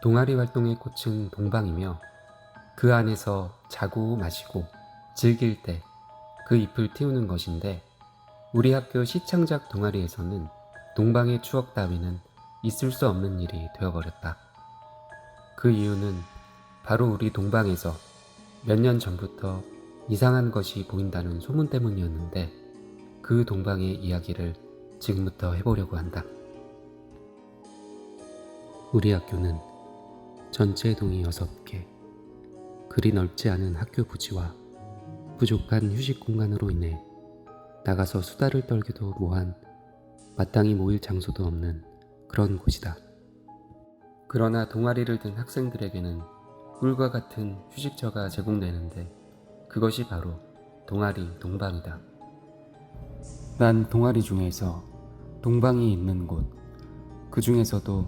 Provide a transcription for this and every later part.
동아리 활동의 꽃은 동방이며 그 안에서 자고 마시고 즐길 때 그 잎을 틔우는 것인데 우리 학교 시창작 동아리에서는 동방의 추억 따위는 있을 수 없는 일이 되어버렸다. 그 이유는 바로 우리 동방에서 몇 년 전부터 이상한 것이 보인다는 소문 때문이었는데 그 동방의 이야기를 지금부터 해보려고 한다. 우리 학교는 전체 동이 6개, 그리 넓지 않은 학교 부지와 부족한 휴식 공간으로 인해 나가서 수다를 떨기도 뭐한 마땅히 모일 장소도 없는 그런 곳이다. 그러나 동아리를 든 학생들에게는 꿀과 같은 휴식처가 제공되는데 그것이 바로 동아리 동방이다. 난 동아리 중에서 동방이 있는 곳, 그 중에서도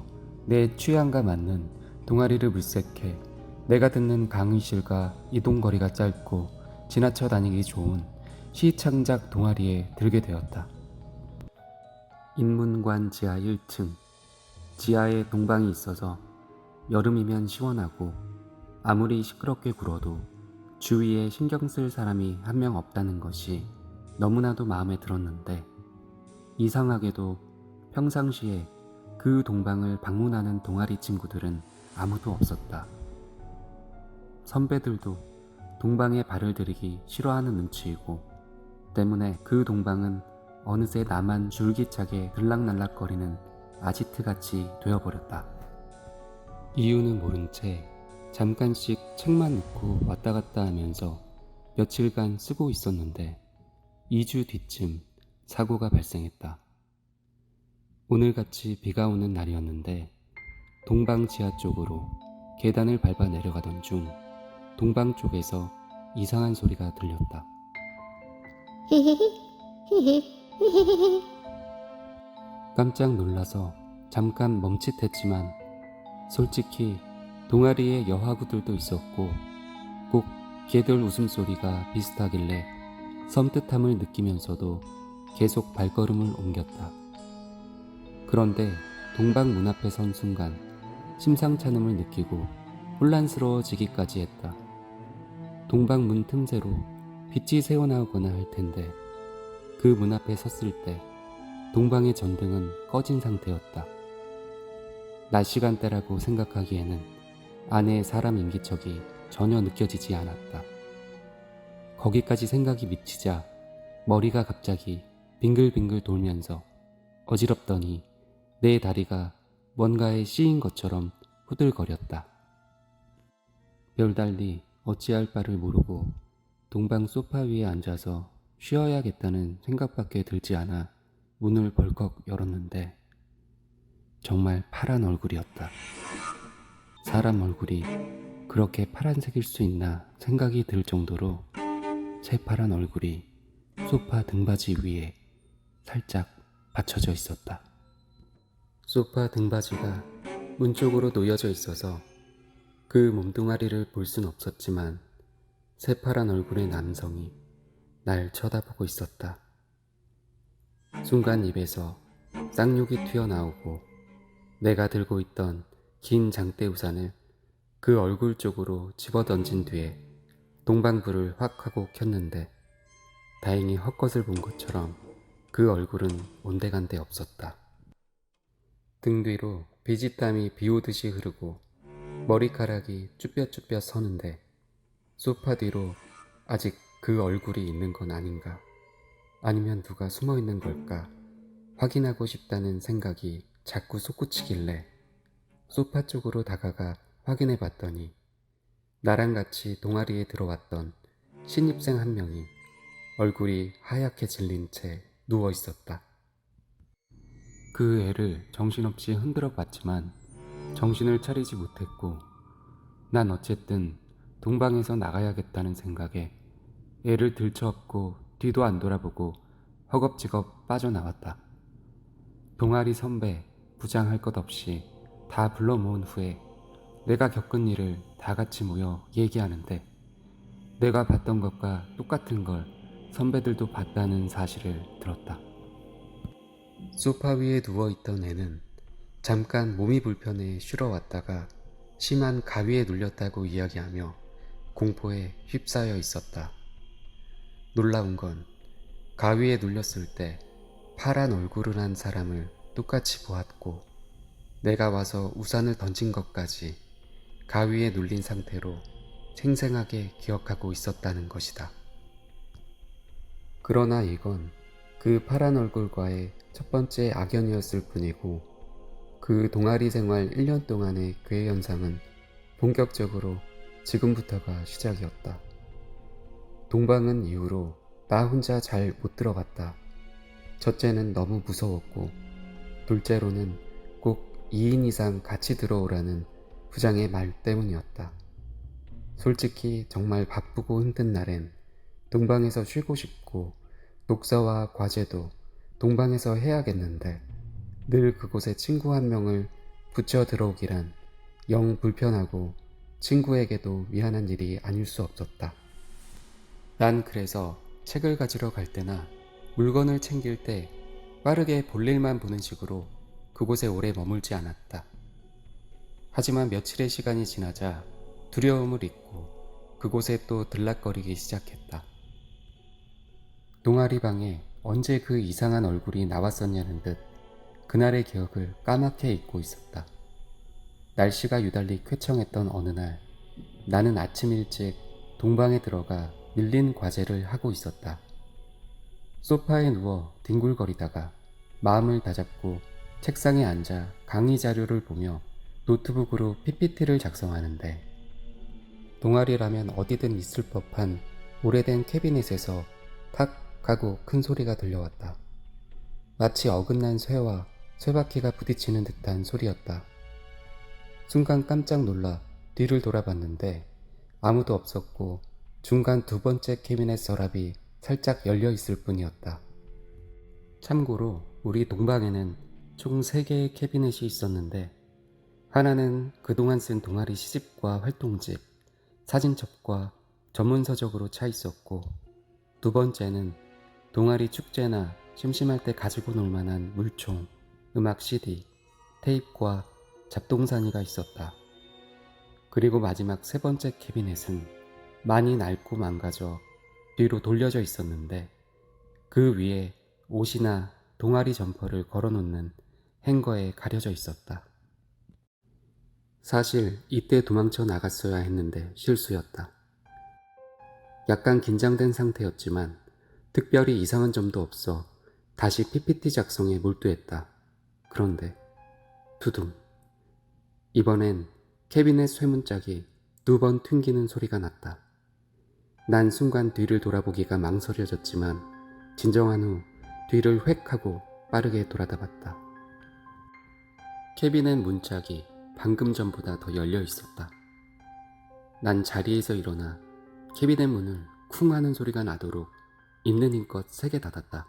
내 취향과 맞는 동아리를 물색해 내가 듣는 강의실과 이동거리가 짧고 지나쳐 다니기 좋은 시창작 동아리에 들게 되었다. 인문관 지하 1층, 지하에 동방이 있어서 여름이면 시원하고 아무리 시끄럽게 굴어도 주위에 신경 쓸 사람이 한 명 없다는 것이 너무나도 마음에 들었는데 이상하게도 평상시에 그 동방을 방문하는 동아리 친구들은 아무도 없었다. 선배들도 동방에 발을 들이기 싫어하는 눈치이고 때문에 그 동방은 어느새 나만 줄기차게 들락날락거리는 아지트같이 되어버렸다. 이유는 모른 채 잠깐씩 책만 읽고 왔다 갔다 하면서 며칠간 쓰고 있었는데 2주 뒤쯤 사고가 발생했다. 오늘같이 비가 오는 날이었는데 동방 지하 쪽으로 계단을 밟아 내려가던 중 동방 쪽에서 이상한 소리가 들렸다. 깜짝 놀라서 잠깐 멈칫했지만 솔직히 동아리에 여하구들도 있었고 꼭 걔들 웃음소리가 비슷하길래 섬뜩함을 느끼면서도 계속 발걸음을 옮겼다. 그런데 동방 문 앞에 선 순간 심상찮음을 느끼고 혼란스러워지기까지 했다. 동방 문 틈새로 빛이 새어나오거나 할 텐데 그 문 앞에 섰을 때 동방의 전등은 꺼진 상태였다. 낮 시간대라고 생각하기에는 안에 사람 인기척이 전혀 느껴지지 않았다. 거기까지 생각이 미치자 머리가 갑자기 빙글빙글 돌면서 어지럽더니 내 다리가 뭔가에 씌인 것처럼 후들거렸다. 별달리 어찌할 바를 모르고 동방 소파 위에 앉아서 쉬어야겠다는 생각밖에 들지 않아 문을 벌컥 열었는데 정말 파란 얼굴이었다. 사람 얼굴이 그렇게 파란색일 수 있나 생각이 들 정도로 새파란 얼굴이 소파 등받이 위에 살짝 받쳐져 있었다. 소파 등받이가 문 쪽으로 놓여져 있어서 그 몸뚱아리를 볼 순 없었지만 새파란 얼굴의 남성이 날 쳐다보고 있었다. 순간 입에서 쌍욕이 튀어나오고 내가 들고 있던 긴 장대 우산을 그 얼굴 쪽으로 집어던진 뒤에 동방불을 확 하고 켰는데 다행히 헛것을 본 것처럼 그 얼굴은 온데간데 없었다. 등 뒤로 비지땀이 비오듯이 흐르고 머리카락이 쭈뼛쭈뼛 서는데 소파 뒤로 아직 그 얼굴이 있는 건 아닌가, 아니면 누가 숨어 있는 걸까 확인하고 싶다는 생각이 자꾸 솟구치길래 소파 쪽으로 다가가 확인해 봤더니 나랑 같이 동아리에 들어왔던 신입생 한 명이 얼굴이 하얗게 질린 채 누워 있었다. 그 애를 정신없이 흔들어 봤지만 정신을 차리지 못했고 난 어쨌든 동방에서 나가야겠다는 생각에 애를 들쳐업고 뒤도 안 돌아보고 허겁지겁 빠져나왔다. 동아리 선배, 부장 할 것 없이 다 불러 모은 후에 내가 겪은 일을 다 같이 모여 얘기하는데 내가 봤던 것과 똑같은 걸 선배들도 봤다는 사실을 들었다. 소파 위에 누워있던 애는 잠깐 몸이 불편해 쉬러 왔다가 심한 가위에 눌렸다고 이야기하며 공포에 휩싸여 있었다. 놀라운 건 가위에 눌렸을 때 파란 얼굴을 한 사람을 똑같이 보았고 내가 와서 우산을 던진 것까지 가위에 눌린 상태로 생생하게 기억하고 있었다는 것이다. 그러나 이건 그 파란 얼굴과의 첫 번째 악연이었을 뿐이고 그 동아리 생활 1년 동안의 괴 현상은 본격적으로 지금부터가 시작이었다. 동방은 이후로 나 혼자 잘 못 들어갔다. 첫째는 너무 무서웠고 둘째로는 꼭 2인 이상 같이 들어오라는 부장의 말 때문이었다. 솔직히 정말 바쁘고 힘든 날엔 동방에서 쉬고 싶고 독서와 과제도 동방에서 해야겠는데 늘 그곳에 친구 한 명을 붙여 들어오기란 영 불편하고 친구에게도 미안한 일이 아닐 수 없었다. 난 그래서 책을 가지러 갈 때나 물건을 챙길 때 빠르게 볼일만 보는 식으로 그곳에 오래 머물지 않았다. 하지만 며칠의 시간이 지나자 두려움을 잊고 그곳에 또 들락거리기 시작했다. 동아리방에 언제 그 이상한 얼굴이 나왔었냐는 듯 그날의 기억을 까맣게 잊고 있었다. 날씨가 유달리 쾌청했던 어느 날 나는 아침 일찍 동방에 들어가 밀린 과제를 하고 있었다. 소파에 누워 뒹굴거리다가 마음을 다잡고 책상에 앉아 강의 자료를 보며 노트북으로 PPT를 작성하는데 동아리라면 어디든 있을 법한 오래된 캐비넷에서 탁 하고 큰 소리가 들려왔다. 마치 어긋난 쇠와 쇠바퀴가 부딪히는 듯한 소리였다. 순간 깜짝 놀라 뒤를 돌아봤는데 아무도 없었고 중간 두 번째 캐비넷 서랍이 살짝 열려 있을 뿐이었다. 참고로 우리 동방에는 총 3개의 캐비넷이 있었는데 하나는 그동안 쓴 동아리 시집과 활동집, 사진첩과 전문서적으로 차 있었고 두 번째는 동아리 축제나 심심할 때 가지고 놀 만한 물총, 음악 CD, 테이프와 잡동사니가 있었다. 그리고 마지막 세 번째 캐비넷은 많이 낡고 망가져 뒤로 돌려져 있었는데 그 위에 옷이나 동아리 점퍼를 걸어놓는 행거에 가려져 있었다. 사실 이때 도망쳐 나갔어야 했는데 실수였다. 약간 긴장된 상태였지만 특별히 이상한 점도 없어 다시 PPT 작성에 몰두했다. 그런데 두둥. 이번엔 캐비넷 쇠문짝이 2번 튕기는 소리가 났다. 난 순간 뒤를 돌아보기가 망설여졌지만 진정한 후 뒤를 획 하고 빠르게 돌아다봤다. 캐비넷 문짝이 방금 전보다 더 열려 있었다. 난 자리에서 일어나 캐비넷 문을 쿵 하는 소리가 나도록 있는 힘껏 세게 닫았다.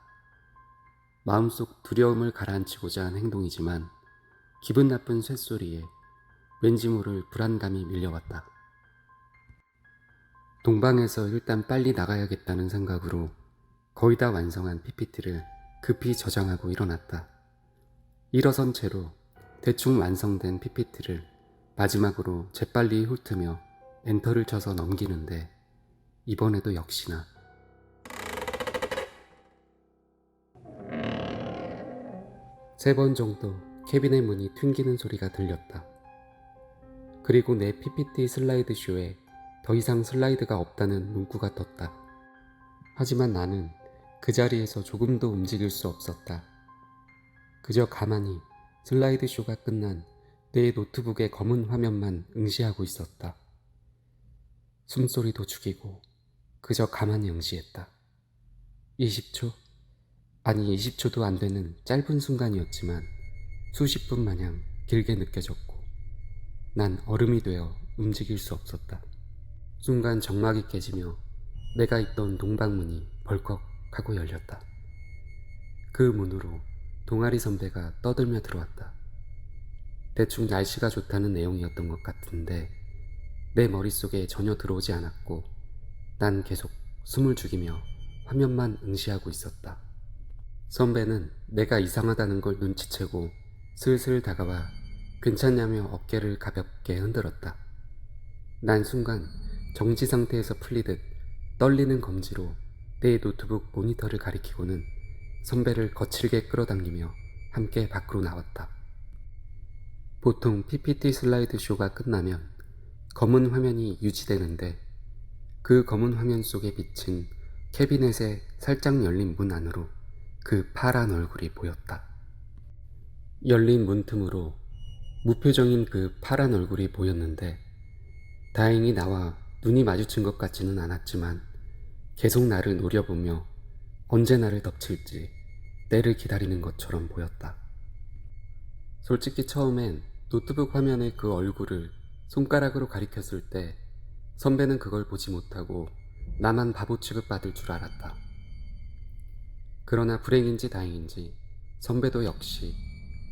마음속 두려움을 가라앉히고자 한 행동이지만 기분 나쁜 쇳소리에 왠지 모를 불안감이 밀려왔다. 동방에서 일단 빨리 나가야겠다는 생각으로 거의 다 완성한 PPT를 급히 저장하고 일어났다. 일어선 채로 대충 완성된 PPT를 마지막으로 재빨리 훑으며 엔터를 쳐서 넘기는데 이번에도 역시나 세 번 정도 캐비넷 문이 튕기는 소리가 들렸다. 그리고 내 PPT 슬라이드 쇼에 더 이상 슬라이드가 없다는 문구가 떴다. 하지만 나는 그 자리에서 조금도 움직일 수 없었다. 그저 가만히 슬라이드 쇼가 끝난 내 노트북의 검은 화면만 응시하고 있었다. 숨소리도 죽이고 그저 가만히 응시했다. 20초? 아니 20초도 안 되는 짧은 순간이었지만 수십 분 마냥 길게 느껴졌고 난 얼음이 되어 움직일 수 없었다. 순간 정막이 깨지며 내가 있던 동방문이 벌컥 하고 열렸다. 그 문으로 동아리 선배가 떠들며 들어왔다. 대충 날씨가 좋다는 내용이었던 것 같은데 내 머릿속에 전혀 들어오지 않았고 난 계속 숨을 죽이며 화면만 응시하고 있었다. 선배는 내가 이상하다는 걸 눈치채고 슬슬 다가와 괜찮냐며 어깨를 가볍게 흔들었다. 난 순간 정지 상태에서 풀리듯 떨리는 검지로 내 노트북 모니터를 가리키고는 선배를 거칠게 끌어당기며 함께 밖으로 나왔다. 보통 PPT 슬라이드 쇼가 끝나면 검은 화면이 유지되는데 그 검은 화면 속에 비친 캐비넷의 살짝 열린 문 안으로 그 파란 얼굴이 보였다. 열린 문틈으로 무표정인 그 파란 얼굴이 보였는데 다행히 나와 눈이 마주친 것 같지는 않았지만 계속 나를 노려보며 언제 나를 덮칠지 때를 기다리는 것처럼 보였다. 솔직히 처음엔 노트북 화면에 그 얼굴을 손가락으로 가리켰을 때 선배는 그걸 보지 못하고 나만 바보 취급받을 줄 알았다. 그러나 불행인지 다행인지 선배도 역시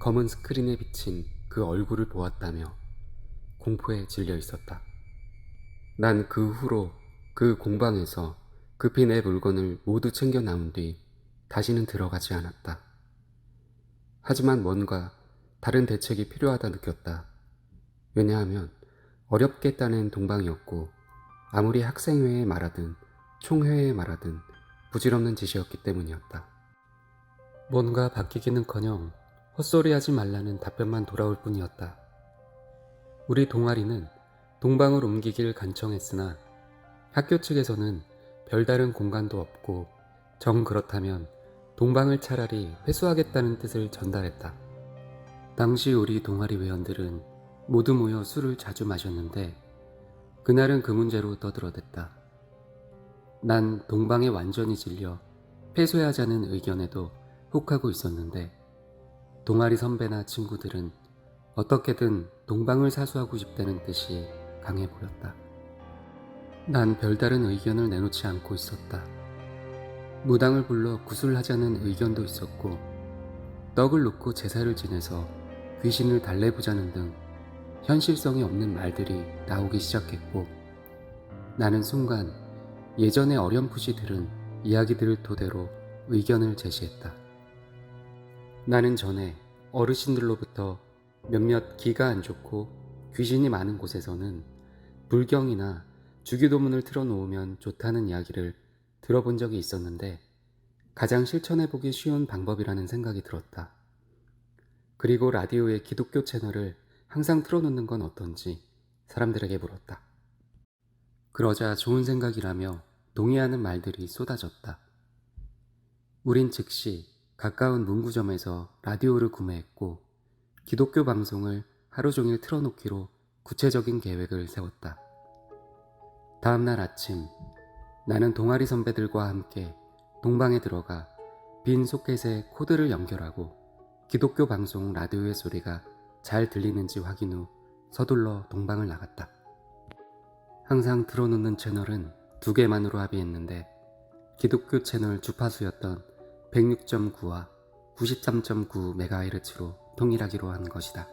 검은 스크린에 비친 그 얼굴을 보았다며 공포에 질려 있었다. 난 그 후로 그 공방에서 급히 내 물건을 모두 챙겨 나온 뒤 다시는 들어가지 않았다. 하지만 뭔가 다른 대책이 필요하다 느꼈다. 왜냐하면 어렵게 따낸 동방이었고 아무리 학생회에 말하든 총회에 말하든 부질없는 짓이었기 때문이었다. 뭔가 바뀌기는커녕 헛소리하지 말라는 답변만 돌아올 뿐이었다. 우리 동아리는 동방을 옮기길 간청했으나 학교 측에서는 별다른 공간도 없고 정 그렇다면 동방을 차라리 회수하겠다는 뜻을 전달했다. 당시 우리 동아리 회원들은 모두 모여 술을 자주 마셨는데 그날은 그 문제로 떠들어댔다. 난 동방에 완전히 질려 폐쇄하자는 의견에도 혹하고 있었는데 동아리 선배나 친구들은 어떻게든 동방을 사수하고 싶다는 뜻이 강해 보였다. 난 별다른 의견을 내놓지 않고 있었다. 무당을 불러 구술하자는 의견도 있었고 떡을 놓고 제사를 지내서 귀신을 달래보자는 등 현실성이 없는 말들이 나오기 시작했고 나는 순간 예전에 어렴풋이 들은 이야기들을 토대로 의견을 제시했다. 나는 전에 어르신들로부터 몇몇 기가 안 좋고 귀신이 많은 곳에서는 불경이나 주기도문을 틀어놓으면 좋다는 이야기를 들어본 적이 있었는데 가장 실천해보기 쉬운 방법이라는 생각이 들었다. 그리고 라디오의 기독교 채널을 항상 틀어놓는 건 어떤지 사람들에게 물었다. 그러자 좋은 생각이라며 동의하는 말들이 쏟아졌다. 우린 즉시 가까운 문구점에서 라디오를 구매했고 기독교 방송을 하루 종일 틀어놓기로 구체적인 계획을 세웠다. 다음날 아침 나는 동아리 선배들과 함께 동방에 들어가 빈 소켓에 코드를 연결하고 기독교 방송 라디오의 소리가 잘 들리는지 확인 후 서둘러 동방을 나갔다. 항상 틀어놓는 채널은 2개만으로 합의했는데 기독교 채널 주파수였던 106.9와 93.9MHz로 통일하기로 한 것이다.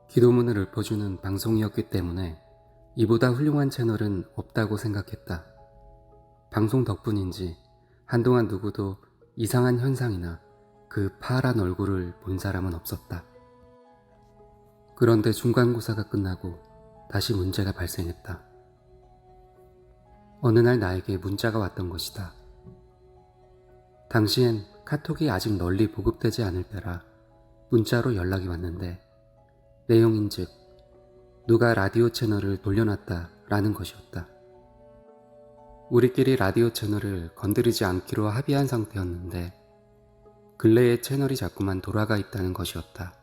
기도문을 읊어주는 방송이었기 때문에 이보다 훌륭한 채널은 없다고 생각했다. 방송 덕분인지 한동안 누구도 이상한 현상이나 그 파란 얼굴을 본 사람은 없었다. 그런데 중간고사가 끝나고 다시 문제가 발생했다. 어느 날 나에게 문자가 왔던 것이다. 당시엔 카톡이 아직 널리 보급되지 않을 때라 문자로 연락이 왔는데 내용인즉 누가 라디오 채널을 돌려놨다 라는 것이었다. 우리끼리 라디오 채널을 건드리지 않기로 합의한 상태였는데 근래에 채널이 자꾸만 돌아가 있다는 것이었다.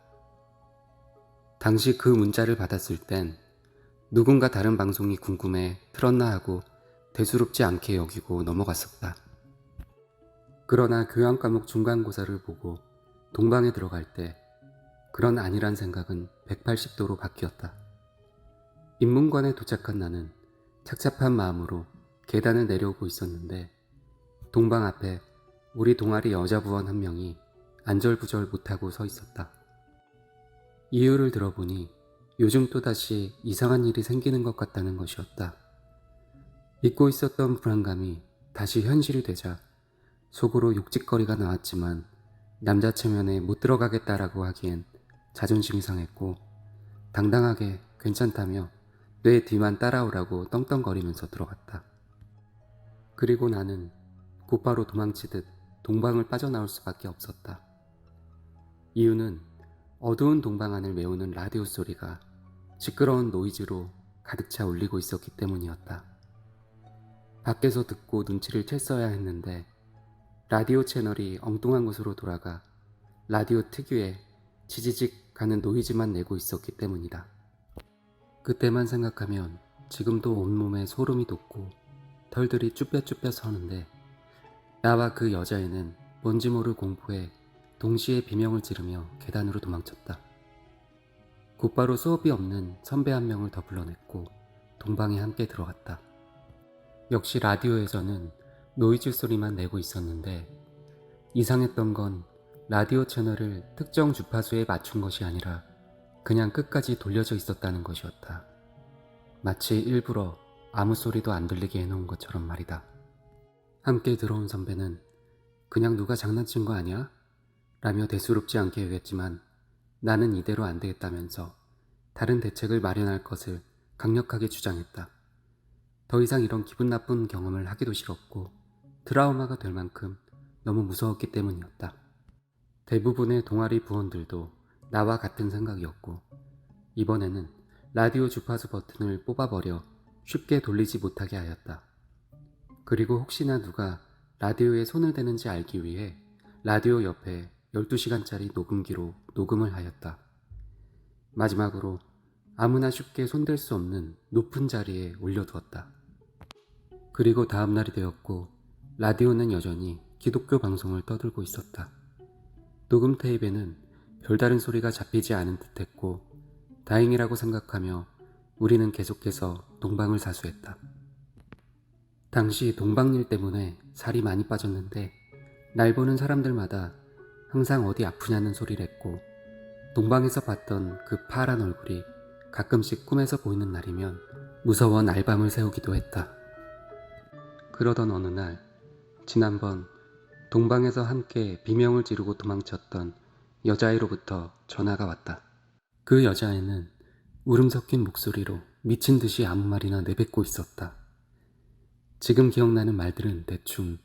당시 그 문자를 받았을 땐 누군가 다른 방송이 궁금해 틀었나 하고 대수롭지 않게 여기고 넘어갔었다. 그러나 교양 과목 중간고사를 보고 동방에 들어갈 때 그런 아니란 생각은 180도로 바뀌었다. 인문관에 도착한 나는 착잡한 마음으로 계단을 내려오고 있었는데 동방 앞에 우리 동아리 여자 부원 한 명이 안절부절 못하고 서 있었다. 이유를 들어보니 요즘 또다시 이상한 일이 생기는 것 같다는 것이었다. 잊고 있었던 불안감이 다시 현실이 되자 속으로 욕짓거리가 나왔지만 남자 체면에 못 들어가겠다라고 하기엔 자존심이 상했고 당당하게 괜찮다며 내 뒤만 따라오라고 떵떵거리면서 들어갔다. 그리고 나는 곧바로 도망치듯 동방을 빠져나올 수밖에 없었다. 이유는 어두운 동방 안을 메우는 라디오 소리가 시끄러운 노이즈로 가득 차 울리고 있었기 때문이었다. 밖에서 듣고 눈치를 챘어야 했는데 라디오 채널이 엉뚱한 곳으로 돌아가 라디오 특유의 지지직 가는 노이즈만 내고 있었기 때문이다. 그때만 생각하면 지금도 온몸에 소름이 돋고 털들이 쭈뼛쭈뼛 서는데 나와 그 여자애는 뭔지 모를 공포에 동시에 비명을 지르며 계단으로 도망쳤다. 곧바로 수업이 없는 선배 한 명을 더 불러냈고 동방에 함께 들어갔다. 역시 라디오에서는 노이즈 소리만 내고 있었는데 이상했던 건 라디오 채널을 특정 주파수에 맞춘 것이 아니라 그냥 끝까지 돌려져 있었다는 것이었다. 마치 일부러 아무 소리도 안 들리게 해놓은 것처럼 말이다. 함께 들어온 선배는 그냥 누가 장난친 거 아니야? 라며 대수롭지 않게 여겼지만 나는 이대로 안 되겠다면서 다른 대책을 마련할 것을 강력하게 주장했다. 더 이상 이런 기분 나쁜 경험을 하기도 싫었고 트라우마가 될 만큼 너무 무서웠기 때문이었다. 대부분의 동아리 부원들도 나와 같은 생각이었고 이번에는 라디오 주파수 버튼을 뽑아버려 쉽게 돌리지 못하게 하였다. 그리고 혹시나 누가 라디오에 손을 대는지 알기 위해 라디오 옆에 12시간짜리 녹음기로 녹음을 하였다. 마지막으로 아무나 쉽게 손댈 수 없는 높은 자리에 올려두었다. 그리고 다음날이 되었고 라디오는 여전히 기독교 방송을 떠들고 있었다. 녹음 테이프에는 별다른 소리가 잡히지 않은 듯했고 다행이라고 생각하며 우리는 계속해서 동방을 사수했다. 당시 동방일 때문에 살이 많이 빠졌는데 날 보는 사람들마다 항상 어디 아프냐는 소리를 했고 동방에서 봤던 그 파란 얼굴이 가끔씩 꿈에서 보이는 날이면 무서워 날밤을 새우기도 했다. 그러던 어느 날 지난번 동방에서 함께 비명을 지르고 도망쳤던 여자애로부터 전화가 왔다. 그 여자애는 울음 섞인 목소리로 미친 듯이 아무 말이나 내뱉고 있었다. 지금 기억나는 말들은 대충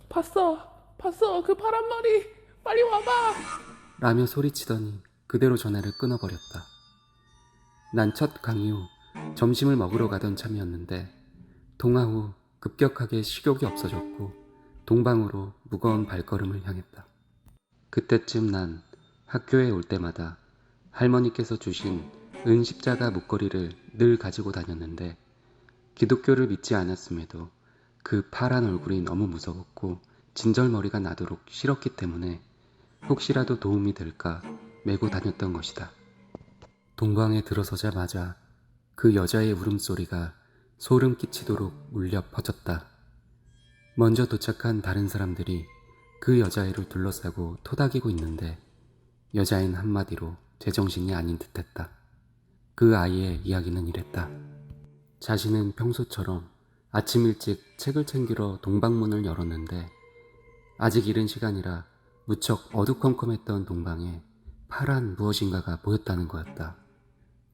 봤어 그 파란 머리 빨리 와봐. 라며 소리치더니 그대로 전화를 끊어버렸다. 난 첫 강의 후 점심을 먹으러 가던 참이었는데 통화 후 급격하게 식욕이 없어졌고 동방으로 무거운 발걸음을 향했다. 그때쯤 난 학교에 올 때마다 할머니께서 주신 은십자가 목걸이를 늘 가지고 다녔는데 기독교를 믿지 않았음에도 그 파란 얼굴이 너무 무서웠고 진절머리가 나도록 싫었기 때문에 혹시라도 도움이 될까 메고 다녔던 것이다. 동방에 들어서자마자 그 여자의 울음소리가 소름 끼치도록 울려 퍼졌다. 먼저 도착한 다른 사람들이 그 여자애를 둘러싸고 토닥이고 있는데 여자애는 한마디로 제정신이 아닌 듯했다. 그 아이의 이야기는 이랬다. 자신은 평소처럼 아침 일찍 책을 챙기러 동방문을 열었는데 아직 이른 시간이라 무척 어두컴컴했던 동방에 파란 무엇인가가 보였다는 거였다.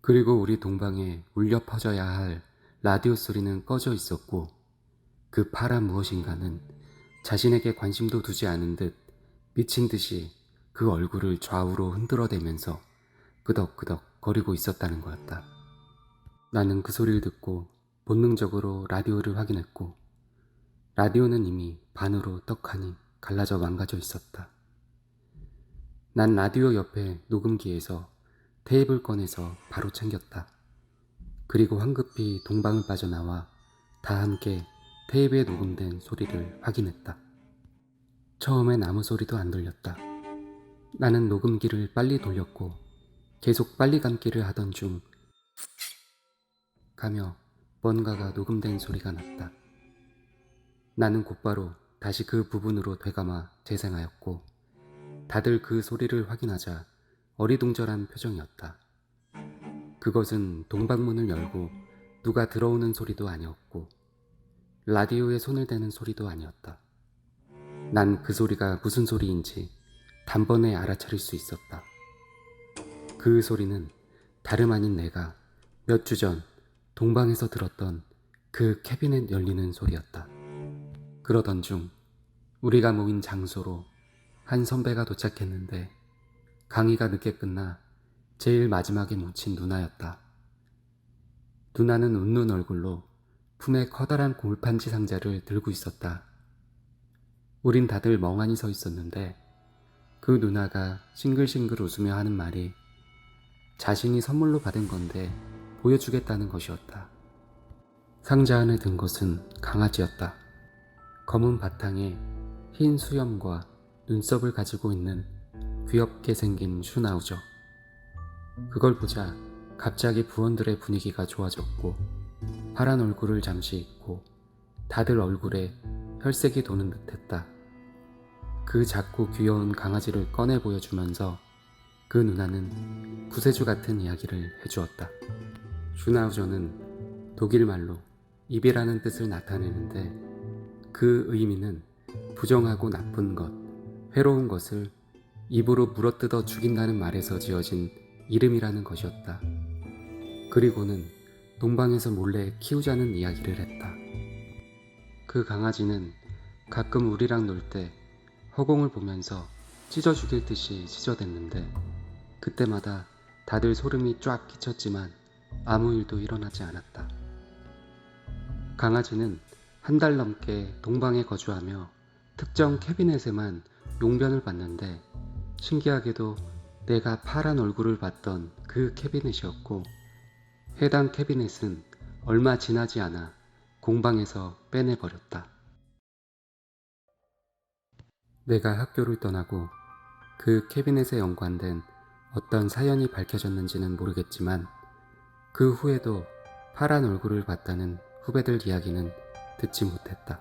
그리고 우리 동방에 울려 퍼져야 할 라디오 소리는 꺼져 있었고 그 파란 무엇인가는 자신에게 관심도 두지 않은 듯 미친 듯이 그 얼굴을 좌우로 흔들어대면서 끄덕끄덕 거리고 있었다는 거였다. 나는 그 소리를 듣고 본능적으로 라디오를 확인했고 라디오는 이미 반으로 떡하니 갈라져 망가져 있었다. 난 라디오 옆에 녹음기에서 테이프를 꺼내서 바로 챙겼다. 그리고 황급히 동방을 빠져나와 다 함께 테이프에 녹음된 소리를 확인했다. 처음엔 아무 소리도 안 들렸다. 나는 녹음기를 빨리 돌렸고 계속 빨리 감기를 하던 중 가며 뭔가가 녹음된 소리가 났다. 나는 곧바로 다시 그 부분으로 되감아 재생하였고 다들 그 소리를 확인하자 어리둥절한 표정이었다. 그것은 동방문을 열고 누가 들어오는 소리도 아니었고 라디오에 손을 대는 소리도 아니었다. 난 그 소리가 무슨 소리인지 단번에 알아차릴 수 있었다. 그 소리는 다름 아닌 내가 몇 주 전 동방에서 들었던 그 캐비넷 열리는 소리였다. 그러던 중 우리가 모인 장소로 한 선배가 도착했는데 강의가 늦게 끝나 제일 마지막에 뭉친 누나였다. 누나는 웃는 얼굴로 품에 커다란 골판지 상자를 들고 있었다. 우린 다들 멍하니 서 있었는데 그 누나가 싱글싱글 웃으며 하는 말이 자신이 선물로 받은 건데 보여주겠다는 것이었다. 상자 안에 든 것은 강아지였다. 검은 바탕에 흰 수염과 눈썹을 가지고 있는 귀엽게 생긴 슈나우저. 그걸 보자 갑자기 부원들의 분위기가 좋아졌고 파란 얼굴을 잠시 잊고 다들 얼굴에 혈색이 도는 듯했다. 그 작고 귀여운 강아지를 꺼내 보여주면서 그 누나는 구세주 같은 이야기를 해주었다. 슈나우저는 독일말로 입이라는 뜻을 나타내는데 그 의미는 부정하고 나쁜 것, 해로운 것을 입으로 물어뜯어 죽인다는 말에서 지어진 이름이라는 것이었다. 그리고는 동방에서 몰래 키우자는 이야기를 했다. 그 강아지는 가끔 우리랑 놀 때 허공을 보면서 찢어 죽일 듯이 짖어댔는데 그때마다 다들 소름이 쫙 끼쳤지만 아무 일도 일어나지 않았다. 강아지는 한 달 넘게 동방에 거주하며 특정 캐비넷에만 용변을 봤는데 신기하게도 내가 파란 얼굴을 봤던 그 캐비넷이었고 해당 캐비넷은 얼마 지나지 않아 공방에서 빼내버렸다. 내가 학교를 떠나고 그 캐비넷에 연관된 어떤 사연이 밝혀졌는지는 모르겠지만 그 후에도 파란 얼굴을 봤다는 후배들 이야기는 듣지 못했다.